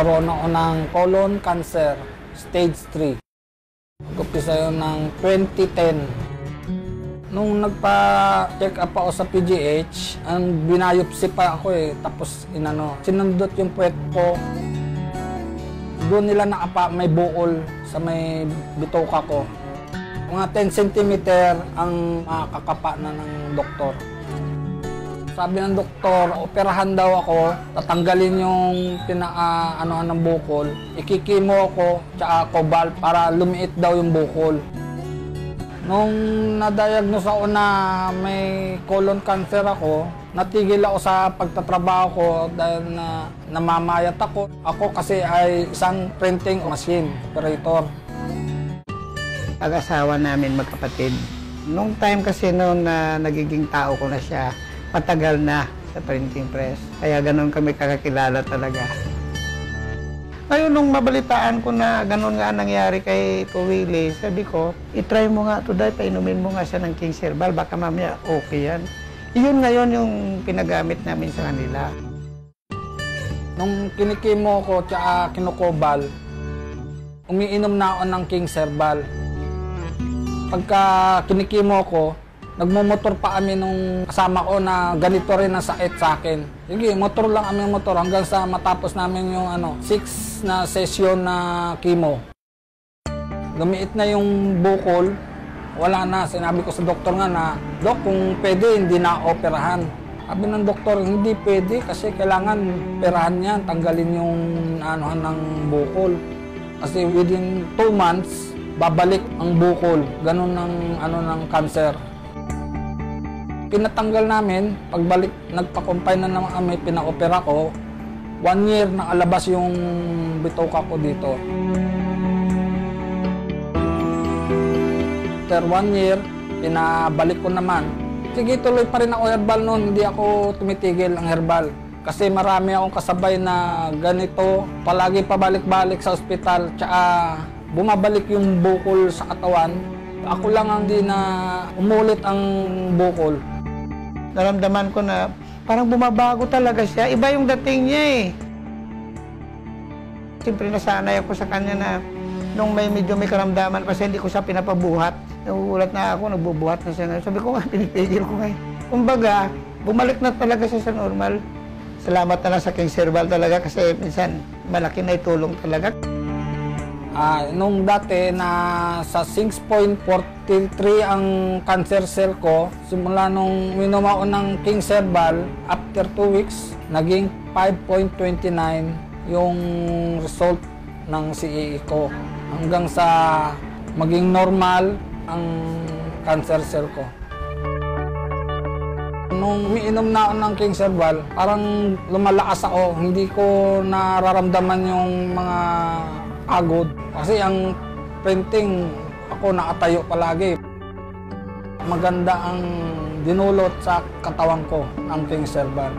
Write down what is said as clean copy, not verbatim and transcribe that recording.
nagkaroon ako ng colon cancer, stage 3. Nag-umpisa yun ng 2010. Nung nagpa-check up ako sa PGH, ang binayopsi pa ako tapos sinundot yung puwet ko. Doon nila may buol sa may bituka ko. Mga 10 cm ang makakapa na ng doktor. Sabi ng doktor, operahan daw ako, tatanggalin yung ng bukol, ikikimo ako, tsaka cobalt para lumiit daw yung bukol. Nung na-diagnose ako na may colon cancer ako, natigil ako sa pagtatrabaho ko dahil namamayat ako. Ako kasi ay isang printing machine operator. Pag-asawa namin magkapatid. Nung time kasi noon na nagiging tao ko na siya, patagal na sa printing press. Kaya ganun kami kakakilala talaga. Ngayon, nung mabalitaan ko na ganun nga nangyari kay Willie, sabi ko, itry mo nga ito dahil, painumin mo nga siya ng King's Herbal, baka mamaya okay yan. Iyon ngayon yung pinagamit namin sa kanila. Nung kinikimo ko tsaka kinukobal, umiinom na ako ng King's Herbal. Pagka kinikimo ko, nagmumotor pa kami nung kasama ko na ganito rin ang sakit sa akin. Sige, motor lang kami hanggang sa matapos namin yung 6 na session na chemo. Lumiit na yung bukol, wala na. Sinabi ko sa doktor nga na, Dok, kung pwede, hindi na operahan. Sabi ng doktor, hindi pwede kasi kailangan operahan yan, tanggalin yung ng bukol. Kasi within 2 months, babalik ang bukol. Ganun ng cancer. Pinatanggal namin, pagbalik, nagpa-confine na naman kami, pina-opera ko. 1 year nakalabas yung bituka ko dito. After 1 year, pinabalik ko naman. Sige, tuloy pa rin ako herbal noon, hindi ako tumitigil ang herbal. Kasi marami akong kasabay na ganito, palagi pabalik-balik sa ospital, tsaka bumabalik yung bukol sa katawan. Ako lang ang di na umulit ang bukol. Naramdaman ko na parang bumabago talaga siya. Iba yung dating niya Siyempre nasanay ako sa kanya na nung medyo may karamdaman kasi hindi ko siya pinapabuhat. Nagugulat na ako, nagbubuhat na siya ngayon. Sabi ko nga, pinipigil ko ngayon. Kumbaga, bumalik na talaga siya sa normal. Salamat na lang sa King's Herbal talaga kasi minsan malaki na itulong talaga. Nung dati na sa 6.43 ang cancer cell ko, simula nung minom ako ng King's Herbal, after 2 weeks, naging 5.29 yung result ng CAE ko. Hanggang sa maging normal ang cancer cell ko. Nung umiinom na ako ng King's Herbal, parang lumalakas ako. Hindi ko nararamdaman yung mga pagod. Kasi ang printing, ako nakatayo palagi. Maganda ang dinulot sa katawan ko ng King's Herbal.